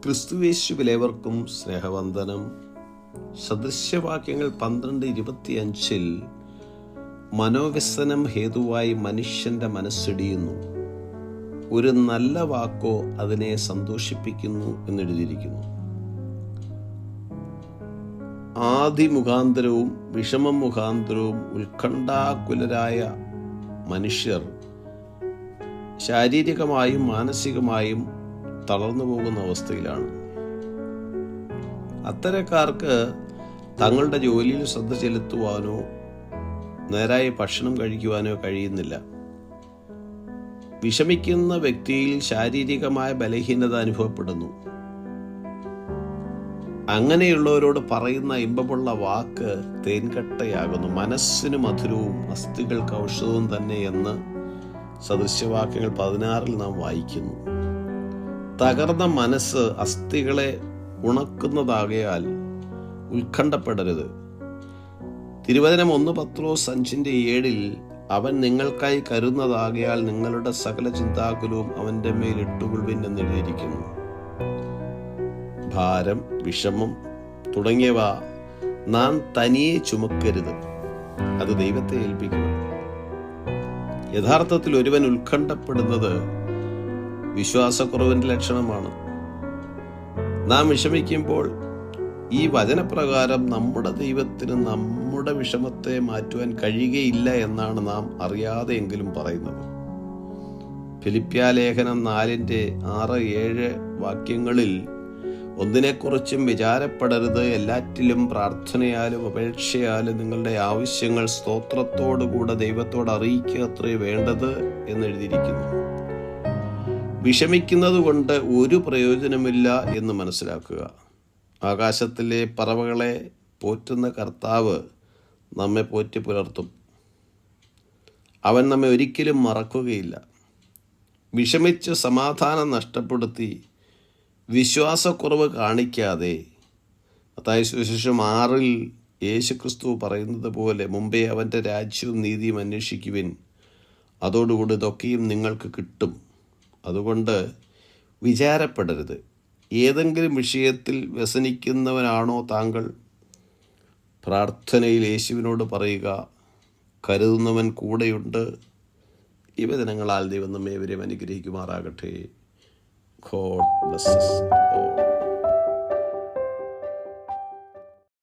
ക്രിസ്തുയേശുവിലേവർക്കും സ്നേഹവന്ദനം. സദൃശ്യവാക്യങ്ങൾ 12:25 മനോവ്യസനം ഹേതുവായി മനുഷ്യന്റെ മനസ്സിടിയുന്നു, ഒരു നല്ല വാക്കോ അതിനെ സന്തോഷിപ്പിക്കുന്നു എന്നെഴുതിയിരിക്കുന്നു. ആദി മുഖാന്തരവും വിഷമം മുഖാന്തരവും ഉത്കണ്ഠാകുലരായ മനുഷ്യർ ശാരീരികമായും മാനസികമായും തളർന്നു പോകുന്ന അവസ്ഥയിലാണ്. അത്തരക്കാർക്ക് തങ്ങളുടെ ജോലിയിൽ ശ്രദ്ധ ചെലുത്തുവാനോ നേരായി ഭക്ഷണം കഴിക്കുവാനോ കഴിയുന്നില്ല. വിഷമിക്കുന്ന വ്യക്തിയിൽ ശാരീരികമായ ബലഹീനത അനുഭവപ്പെടുന്നു. അങ്ങനെയുള്ളവരോട് പറയുന്ന ഇമ്പമുള്ള വാക്ക് തേൻകട്ടയാകുന്നു. മനസ്സിന് മധുരവും അസ്ഥികൾക്ക് ഔഷധവും തന്നെ എന്ന് സദൃശ്യവാക്യങ്ങൾ 16 നാം വായിക്കുന്നു. തകർന്ന മനസ്സ് അസ്ഥികളെ ഉണക്കുന്നതാകയാൽ ഉത്കണ്ഠപ്പെടരുത്. തിരുവചനം 1 പത്രോസ് 5:7 അവൻ നിങ്ങൾക്കായി കരുതുന്നതാകയാൽ നിങ്ങളുടെ സകല ചിന്താകുലവും അവൻ്റെ മേൽ ഇട്ടുകൊള്ളുവിൻ എന്നെഴുതിയിരിക്കുന്നു. ഭാരം, വിഷമം തുടങ്ങിയവ നാം തനിയെ ചുമക്കരുത്, അത് ദൈവത്തെ ഏൽപ്പിക്കണം. യഥാർത്ഥത്തിൽ ഒരുവൻ ഉത്കണ്ഠപ്പെടുന്നത് വിശ്വാസക്കുറവിൻ്റെ ലക്ഷണമാണ്. നാം വിഷമിക്കുമ്പോൾ ഈ വചനപ്രകാരം നമ്മുടെ ദൈവത്തിന് നമ്മുടെ വിഷമത്തെ മാറ്റുവാൻ കഴിയുകയില്ല എന്നാണ് നാം അറിയാതെയെങ്കിലും പറയുന്നത്. ഫിലിപ്പ്യലേഖനം 4:6-7 വാക്യങ്ങളിൽ ഒന്നിനെക്കുറിച്ചും വിചാരപ്പെടരുത്, എല്ലാറ്റിലും പ്രാർത്ഥനയാലും അപേക്ഷയാലും നിങ്ങളുടെ ആവശ്യങ്ങൾ സ്തോത്രത്തോടുകൂടെ ദൈവത്തോട് അറിയിക്കുക അത്രേ വേണ്ടത് എന്നെഴുതിയിരിക്കുന്നു. വിഷമിക്കുന്നത് കൊണ്ട് ഒരു പ്രയോജനമില്ല എന്ന് മനസ്സിലാക്കുക. ആകാശത്തിലെ പറവകളെ പോറ്റുന്ന കർത്താവ് നമ്മെ പോറ്റി പുലർത്തും. അവൻ നമ്മെ ഒരിക്കലും മറക്കുകയില്ല. വിഷമിച്ച് സമാധാനം നഷ്ടപ്പെടുത്തി വിശ്വാസക്കുറവ് കാണിക്കാതെ, മത്തായി സുവിശേഷം 6 യേശുക്രിസ്തു പറയുന്നത് പോലെ മുമ്പേ അവൻ്റെ രാജ്യവും നീതിയും അന്വേഷിക്കുവിൻ, അതോടുകൂടി ഇതൊക്കെയും നിങ്ങൾക്ക് കിട്ടും. അതുകൊണ്ട് വിചാരപ്പെടരുത്. ഏതെങ്കിലും വിഷയത്തിൽ വ്യസനിക്കുന്നവനാണോ താങ്കൾ? പ്രാർത്ഥനയിൽ യേശുവിനോട് പറയുക, കരുതുന്നവൻ കൂടെയുണ്ട്. ഈ വചനങ്ങളാൽ ദൈവം നമ്മെ ഇവരെയും അനുഗ്രഹിക്കുമാറാകട്ടെ. God bless us all.